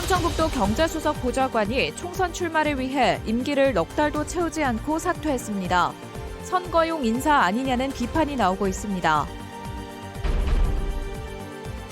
충청북도 경제수석 보좌관이 총선 출마를 위해 임기를 넉 달도 채우지 않고 사퇴했습니다. 선거용 인사 아니냐는 비판이 나오고 있습니다.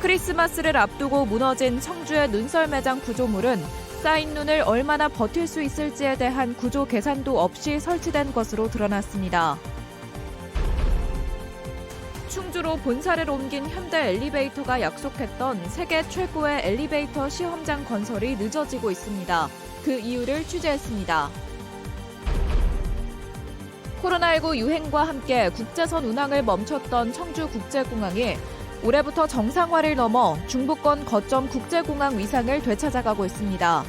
크리스마스를 앞두고 무너진 청주의 눈썰 매장 구조물은 쌓인 눈을 얼마나 버틸 수 있을지에 대한 구조 계산도 없이 설치된 것으로 드러났습니다. 충주로 본사를 옮긴 현대 엘리베이터가 약속했던 세계 최고의 엘리베이터 시험장 건설이 늦어지고 있습니다. 그 이유를 취재했습니다. 코로나19 유행과 함께 국제선 운항을 멈췄던 청주국제공항이 올해부터 정상화를 넘어 중부권 거점 국제공항 위상을 되찾아가고 있습니다.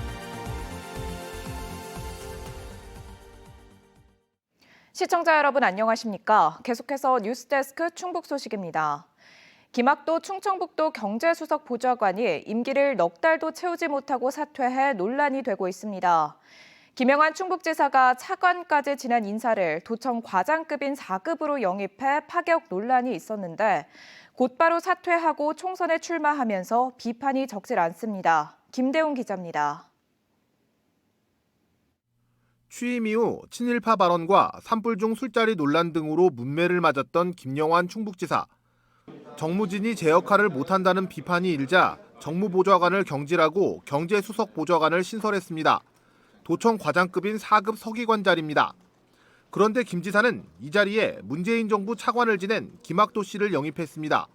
시청자 여러분 안녕하십니까? 계속해서 뉴스데스크 충북 소식입니다. 김학도 충청북도 경제수석 보좌관이 임기를 넉 달도 채우지 못하고 사퇴해 논란이 되고 있습니다. 김영환 충북지사가 차관까지 지낸 인사를 도청 과장급인 4급으로 영입해 파격 논란이 있었는데 곧바로 사퇴하고 총선에 출마하면서 비판이 적질 않습니다. 김대웅 기자입니다. 취임 이후 친일파 발언과 산불 중 술자리 논란 등으로 문매를 맞았던 김영환 충북지사. 정무진이 제 역할을 못한다는 비판이 일자 정무보좌관을 경질하고 경제수석보좌관을 신설했습니다. 도청 과장급인 4급 서기관 자리입니다. 그런데 김 지사는 이 자리에 문재인 정부 차관을 지낸 김학도 씨를 영입했습니다.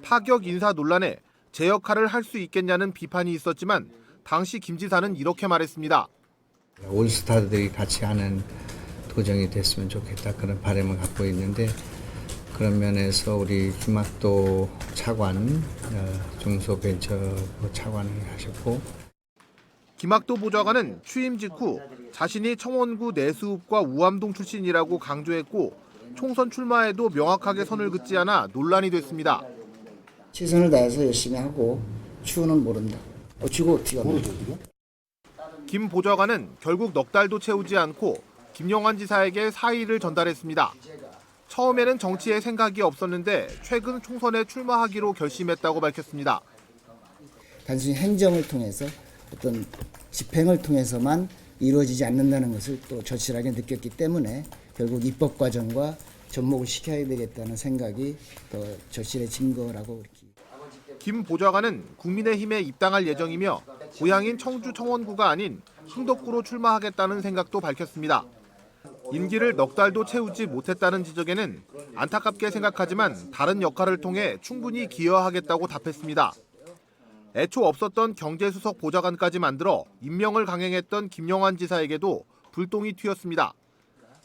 파격 인사 논란에 제 역할을 할 수 있겠냐는 비판이 있었지만 당시 김 지사는 이렇게 말했습니다. 올스타들이 같이 하는 도정이 됐으면 좋겠다 그런 바람을 갖고 있는데 그런 면에서 우리 김학도 차관, 중소벤처 차관을 하셨고 김학도 보좌관은 취임 직후 자신이 청원구 내수읍과 우암동 출신이라고 강조했고 총선 출마에도 명확하게 선을 긋지 않아 논란이 됐습니다. 최선을 다해서 열심히 하고 추후는 모른다. 쥐고 어떻게 합니까? 김 보좌관은 결국 넉 달도 채우지 않고 김영환 지사에게 사의를 전달했습니다. 처음에는 정치에 생각이 없었는데 최근 총선에 출마하기로 결심했다고 밝혔습니다. 단순히 행정을 통해서 어떤 집행을 통해서만 이루어지지 않는다는 것을 또 절실하게 느꼈기 때문에 결국 입법 과정과 접목을 시켜야 되겠다는 생각이 더 절실해진 거라고 이렇게. 김 보좌관은 국민의힘에 입당할 예정이며 고향인 청주 청원구가 아닌 흥덕구로 출마하겠다는 생각도 밝혔습니다. 임기를 넉 달도 채우지 못했다는 지적에는 안타깝게 생각하지만 다른 역할을 통해 충분히 기여하겠다고 답했습니다. 애초 없었던 경제수석 보좌관까지 만들어 임명을 강행했던 김영환 지사에게도 불똥이 튀었습니다.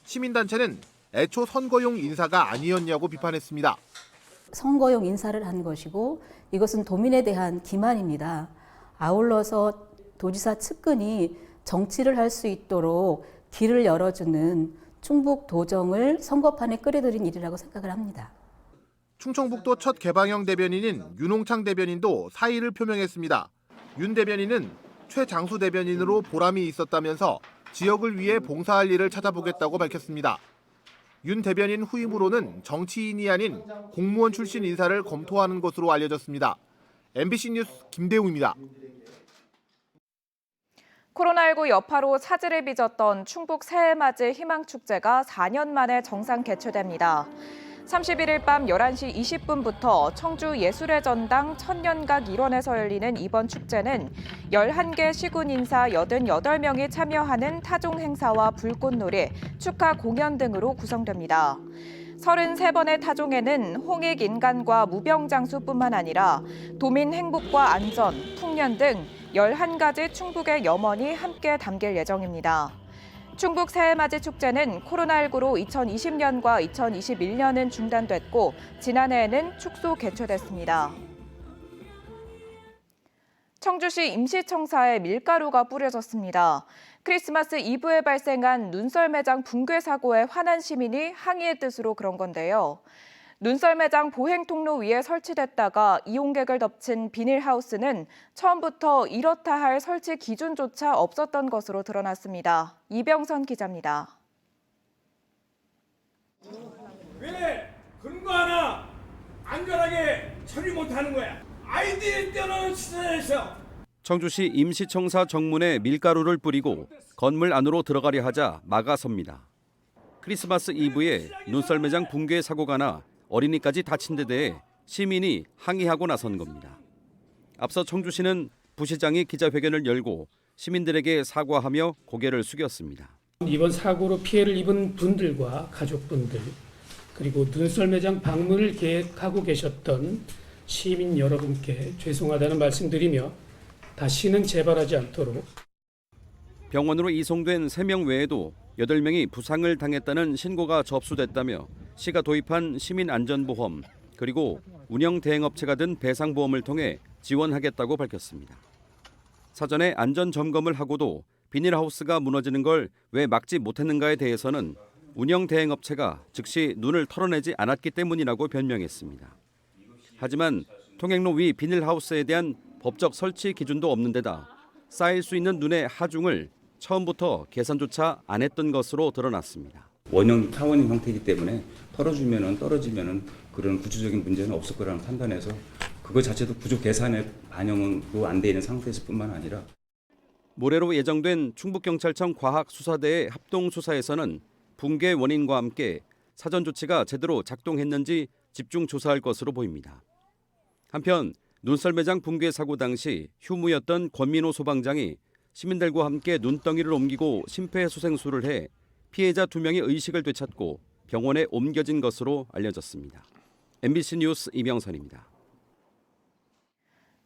시민단체는 애초 선거용 인사가 아니었냐고 비판했습니다. 선거용 인사를 한 것이고 이것은 도민에 대한 기만입니다. 아울러서 도지사 측근이 정치를 할 수 있도록 길을 열어주는 충북 도정을 선거판에 끌어들인 일이라고 생각을 합니다. 충청북도 첫 개방형 대변인인 윤홍창 대변인도 사의를 표명했습니다. 윤 대변인은 최장수 대변인으로 보람이 있었다면서 지역을 위해 봉사할 일을 찾아보겠다고 밝혔습니다. 윤 대변인 후임으로는 정치인이 아닌 공무원 출신 인사를 검토하는 것으로 알려졌습니다. MBC 뉴스 김대웅입니다. 코로나19 여파로 차질을 빚었던 충북 새해맞이 희망축제가 4년 만에 정상 개최됩니다. 31일 밤 11시 20분부터 청주 예술의 전당 천년각 일원에서 열리는 이번 축제는 11개 시군 인사 88명이 참여하는 타종 행사와 불꽃놀이, 축하 공연 등으로 구성됩니다. 33번의 타종에는 홍익 인간과 무병장수뿐만 아니라 도민 행복과 안전, 풍년 등 11가지 충북의 염원이 함께 담길 예정입니다. 충북 새해맞이 축제는 코로나19로 2020년과 2021년은 중단됐고 지난해에는 축소 개최됐습니다. 청주시 임시청사에 밀가루가 뿌려졌습니다. 크리스마스 이브에 발생한 눈썰 매장 붕괴 사고에 화난 시민이 항의의 뜻으로 그런 건데요. 눈썰 매장 보행 통로 위에 설치됐다가 이용객을 덮친 비닐하우스는 처음부터 이렇다 할 설치 기준조차 없었던 것으로 드러났습니다. 이병선 기자입니다. 왜 근거 하나 안전하게 처리 못하는 거야? 아이들이 뛰어노는 시설에서 청주시 임시청사 정문에 밀가루를 뿌리고 건물 안으로 들어가려 하자 막아섭니다. 크리스마스 이브에 눈썰 매장 붕괴 사고가 나 어린이까지 다친 데 대해 시민이 항의하고 나선 겁니다. 앞서 청주시는 부시장이 기자회견을 열고 시민들에게 사과하며 고개를 숙였습니다. 이번 사고로 피해를 입은 분들과 가족분들, 그리고 눈썰 매장 방문을 계획하고 계셨던 시민 여러분께 죄송하다는 말씀드리며 다시는 재발하지 않도록. 병원으로 이송된 3명 외에도 8명이 부상을 당했다는 신고가 접수됐다며 시가 도입한 시민안전보험 그리고 운영 대행업체가 든 배상보험을 통해 지원하겠다고 밝혔습니다. 사전에 안전점검을 하고도 비닐하우스가 무너지는 걸 왜 막지 못했는가에 대해서는 운영 대행업체가 즉시 눈을 털어내지 않았기 때문이라고 변명했습니다. 하지만 통행로 위 비닐하우스에 대한 법적 설치 기준도 없는 데다 쌓일 수 있는 눈의 하중을 처음부터 계산조차 안 했던 것으로 드러났습니다. 원형 타원인 형태이기 때문에 떨어지면은 그런 구조적인 문제는 없을 거라는 판단해서 그거 자체도 구조 계산에 반영도 안 돼 있는 상태에서 뿐만 아니라 모레로 예정된 충북경찰청 과학수사대의 합동수사에서는 붕괴 원인과 함께 사전 조치가 제대로 작동했는지 집중 조사할 것으로 보입니다. 한편 눈썰 매장 붕괴 사고 당시 휴무였던 권민호 소방장이 시민들과 함께 눈덩이를 옮기고 심폐소생술을 해 피해자 2명의 의식을 되찾고 병원에 옮겨진 것으로 알려졌습니다. MBC 뉴스 이명선입니다.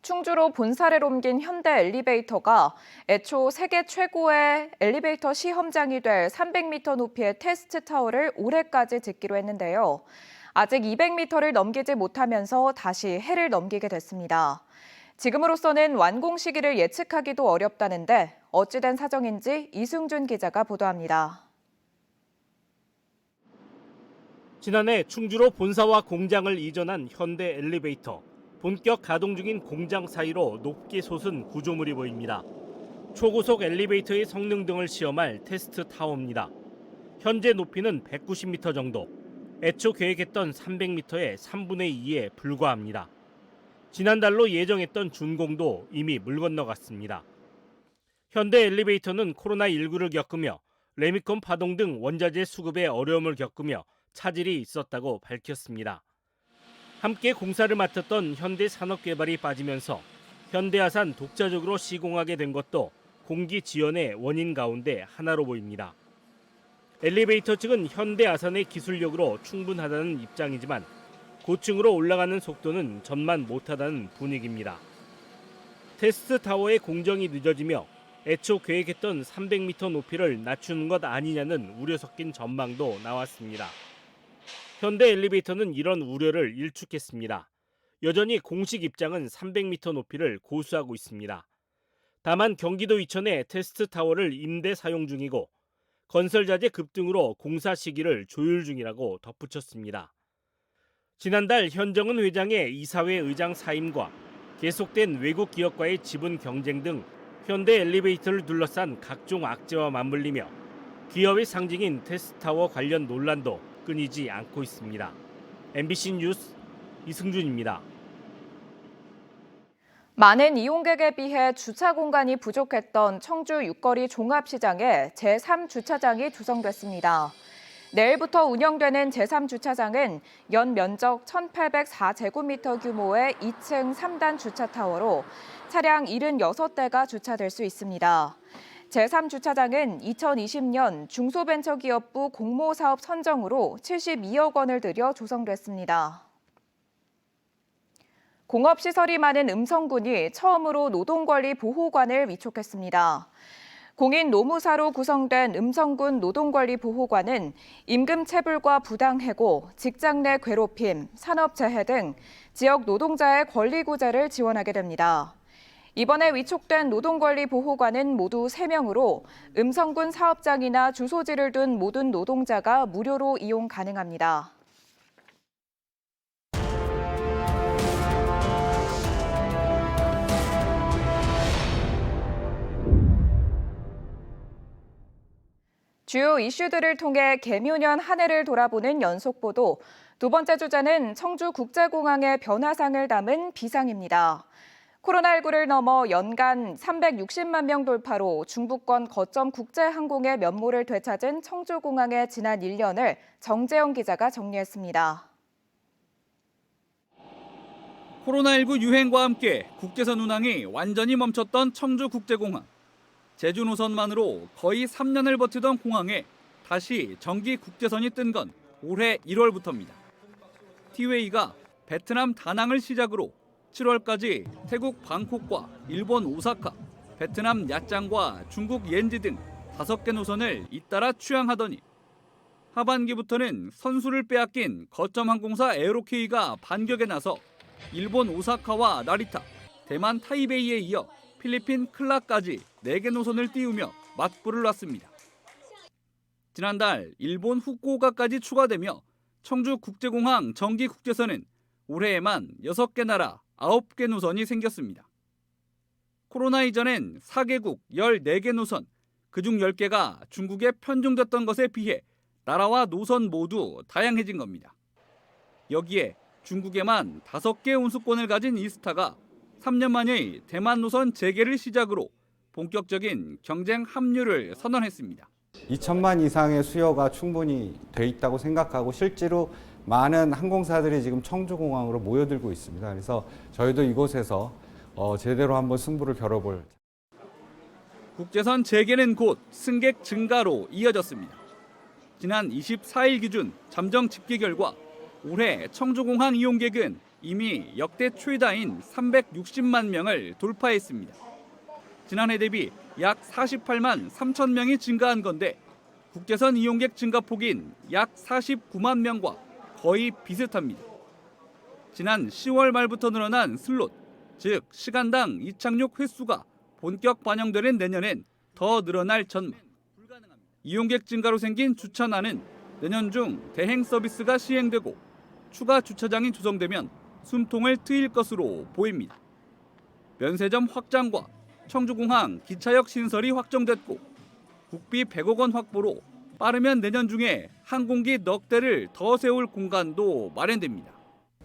충주로 본사를 옮긴 현대 엘리베이터가 애초 세계 최고의 엘리베이터 시험장이 될 300m 높이의 테스트 타워를 올해까지 짓기로 했는데요. 아직 200m를 넘기지 못하면서 다시 해를 넘기게 됐습니다. 지금으로서는 완공 시기를 예측하기도 어렵다는데 어찌된 사정인지 이승준 기자가 보도합니다. 지난해 충주로 본사와 공장을 이전한 현대 엘리베이터. 본격 가동 중인 공장 사이로 높게 솟은 구조물이 보입니다. 초고속 엘리베이터의 성능 등을 시험할 테스트 타워입니다. 현재 높이는 190m 정도, 애초 계획했던 300m의 3분의 2에 불과합니다. 지난달로 예정했던 준공도 이미 물 건너갔습니다. 현대 엘리베이터는 코로나19를 겪으며 레미콘 파동 등 원자재 수급에 어려움을 겪으며 차질이 있었다고 밝혔습니다. 함께 공사를 맡았던 현대산업개발이 빠지면서 현대아산 독자적으로 시공하게 된 것도 공기 지연의 원인 가운데 하나로 보입니다. 엘리베이터 측은 현대아산의 기술력으로 충분하다는 입장이지만 고층으로 올라가는 속도는 전만 못하다는 분위기입니다. 테스트 타워의 공정이 늦어지며 애초 계획했던 300m 높이를 낮추는 것 아니냐는 우려 섞인 전망도 나왔습니다. 현대 엘리베이터는 이런 우려를 일축했습니다. 여전히 공식 입장은 300m 높이를 고수하고 있습니다. 다만 경기도 이천에 테스트 타워를 임대 사용 중이고 건설 자재 급등으로 공사 시기를 조율 중이라고 덧붙였습니다. 지난달 현정은 회장의 이사회 의장 사임과 계속된 외국 기업과의 지분 경쟁 등 현대 엘리베이터를 둘러싼 각종 악재와 맞물리며 기업의 상징인 테스트 타워 관련 논란도 끊이지 않고 있습니다. MBC 뉴스 이승준입니다. 많은 이용객에 비해 주차 공간이 부족했던 청주 육거리 종합시장에 제3주차장이 조성됐습니다. 내일부터 운영되는 제3주차장은 연 면적 1,804제곱미터 규모의 2층 3단 주차타워로 차량 76대가 주차될 수 있습니다. 제3주차장은 2020년 중소벤처기업부 공모사업 선정으로 72억 원을 들여 조성됐습니다. 공업시설이 많은 음성군이 처음으로 노동권리 보호관을 위촉했습니다. 공인 노무사로 구성된 음성군 노동권리 보호관은 임금 체불과 부당해고, 직장 내 괴롭힘, 산업재해 등 지역 노동자의 권리 구제를 지원하게 됩니다. 이번에 위촉된 노동권리 보호관은 모두 3명으로 음성군 사업장이나 주소지를 둔 모든 노동자가 무료로 이용 가능합니다. 주요 이슈들을 통해 개묘년 한 해를 돌아보는 연속보도. 두 번째 주제는 청주국제공항의 변화상을 담은 비상입니다. 코로나19를 넘어 연간 360만 명 돌파로 중부권 거점 국제항공의 면모를 되찾은 청주공항의 지난 1년을 정재영 기자가 정리했습니다. 코로나19 유행과 함께 국제선 운항이 완전히 멈췄던 청주국제공항. 제주 노선만으로 거의 3년을 버티던 공항에 다시 정기 국제선이 뜬 건 올해 1월부터입니다. 티웨이가 베트남 다낭을 시작으로 7월까지 태국 방콕과 일본 오사카, 베트남 야짱과 중국 옌지 등 5개 노선을 잇따라 취항하더니 하반기부터는 선수를 빼앗긴 거점 항공사 에어로케이가 반격에 나서 일본 오사카와 나리타, 대만 타이베이에 이어 필리핀 클라까지 4개 노선을 띄우며 맞불을 놨습니다. 지난달 일본 후쿠오카까지 추가되며 청주국제공항 정기 국제선은 올해에만 6개 나라 9개 노선이 생겼습니다. 코로나 이전엔 4개국 14개 노선, 그중 10개가 중국에 편중됐던 것에 비해 나라와 노선 모두 다양해진 겁니다. 여기에 중국에만 5개 운수권을 가진 이스타가 3년 만에 대만 노선 재개를 시작으로 본격적인 경쟁 합류를 선언했습니다. 2천만 이상의 수요가 충분히 돼 있다고 생각하고 실제로 많은 항공사들이 지금 청주공항으로 모여들고 있습니다. 그래서 저희도 이곳에서 제대로 한번 승부를 겨뤄볼. 국제선 재개는 곧 승객 증가로 이어졌습니다. 지난 24일 기준 잠정 집계 결과 올해 청주공항 이용객은 이미 역대 최다인 360만 명을 돌파했습니다. 지난해 대비 약 48만 3천 명이 증가한 건데 국제선 이용객 증가폭인 약 49만 명과 거의 비슷합니다. 지난 10월 말부터 늘어난 슬롯, 즉 시간당 이착륙 횟수가 본격 반영되는 내년엔 더 늘어날 전망. 이용객 증가로 생긴 주차난은 내년 중 대행 서비스가 시행되고 추가 주차장이 조성되면 숨통을 트일 것으로 보입니다. 면세점 확장과 청주공항 기차역 신설이 확정됐고 국비 100억 원 확보로 빠르면 내년 중에 항공기 넉 대를 더 세울 공간도 마련됩니다.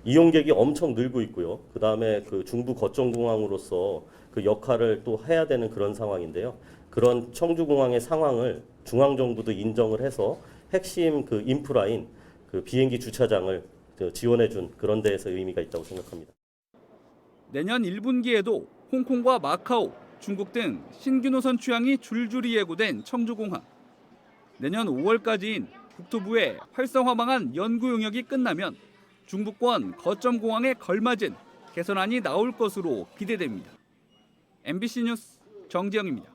이용객이 엄청 늘고 있고요. 그다음에 그 중부 거점공항으로서 그 역할을 또 해야 되는 그런 상황인데요. 그런 청주공항의 상황을 중앙정부도 인정을 해서 핵심 그 인프라인 그 비행기 주차장을 지원해준 그런 데에서 의미가 있다고 생각합니다. 내년 1분기에도 홍콩과 마카오, 중국 등 신규 노선 취항이 줄줄이 예고된 청주공항. 내년 5월까지인 국토부의 활성화 방안 연구 용역이 끝나면 중부권 거점 공항에 걸맞은 개선안이 나올 것으로 기대됩니다. MBC 뉴스 정지영입니다.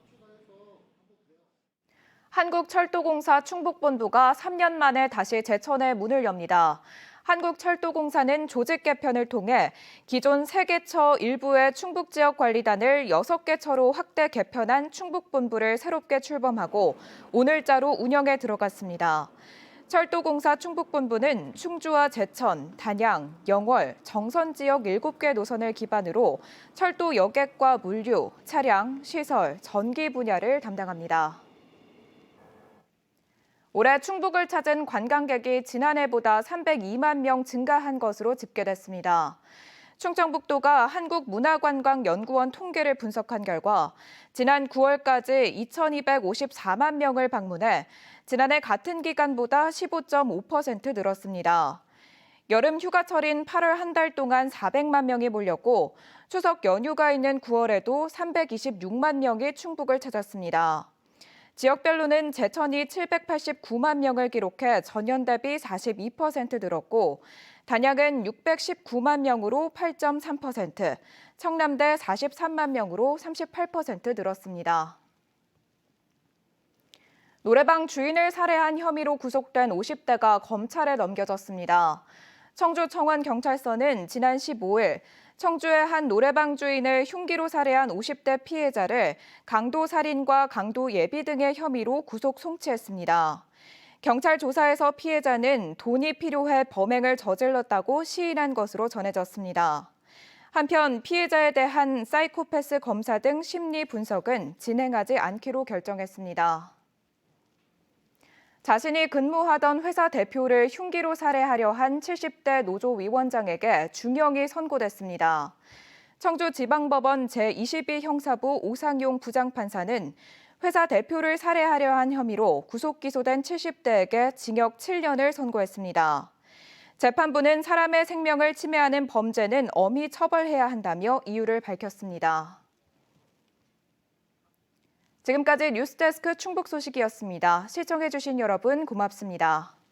한국철도공사 충북본부가 3년 만에 다시 제천에 문을 엽니다. 한국철도공사는 조직 개편을 통해 기존 3개 처 일부의 충북지역관리단을 6개 처로 확대 개편한 충북본부를 새롭게 출범하고 오늘자로 운영에 들어갔습니다. 철도공사 충북본부는 충주와 제천, 단양, 영월, 정선 지역 7개 노선을 기반으로 철도 여객과 물류, 차량, 시설, 전기 분야를 담당합니다. 올해 충북을 찾은 관광객이 지난해보다 302만 명 증가한 것으로 집계됐습니다. 충청북도가 한국문화관광연구원 통계를 분석한 결과 지난 9월까지 2,254만 명을 방문해 지난해 같은 기간보다 15.5% 늘었습니다. 여름 휴가철인 8월 한 달 동안 400만 명이 몰렸고 추석 연휴가 있는 9월에도 326만 명이 충북을 찾았습니다. 지역별로는 제천이 789만 명을 기록해 전년 대비 42% 늘었고 단양은 619만 명으로 8.3%, 청남대 43만 명으로 38% 늘었습니다. 노래방 주인을 살해한 혐의로 구속된 50대가 검찰에 넘겨졌습니다. 청주 청원경찰서는 지난 15일 청주의 한 노래방 주인을 흉기로 살해한 50대 피해자를 강도살인과 강도예비 등의 혐의로 구속 송치했습니다. 경찰 조사에서 피해자는 돈이 필요해 범행을 저질렀다고 시인한 것으로 전해졌습니다. 한편 피해자에 대한 사이코패스 검사 등 심리 분석은 진행하지 않기로 결정했습니다. 자신이 근무하던 회사 대표를 흉기로 살해하려 한 70대 노조 위원장에게 중형이 선고됐습니다. 청주지방법원 제22형사부 오상용 부장판사는 회사 대표를 살해하려 한 혐의로 구속 기소된 70대에게 징역 7년을 선고했습니다. 재판부는 사람의 생명을 침해하는 범죄는 엄히 처벌해야 한다며 이유를 밝혔습니다. 지금까지 뉴스데스크 충북 소식이었습니다. 시청해주신 여러분 고맙습니다.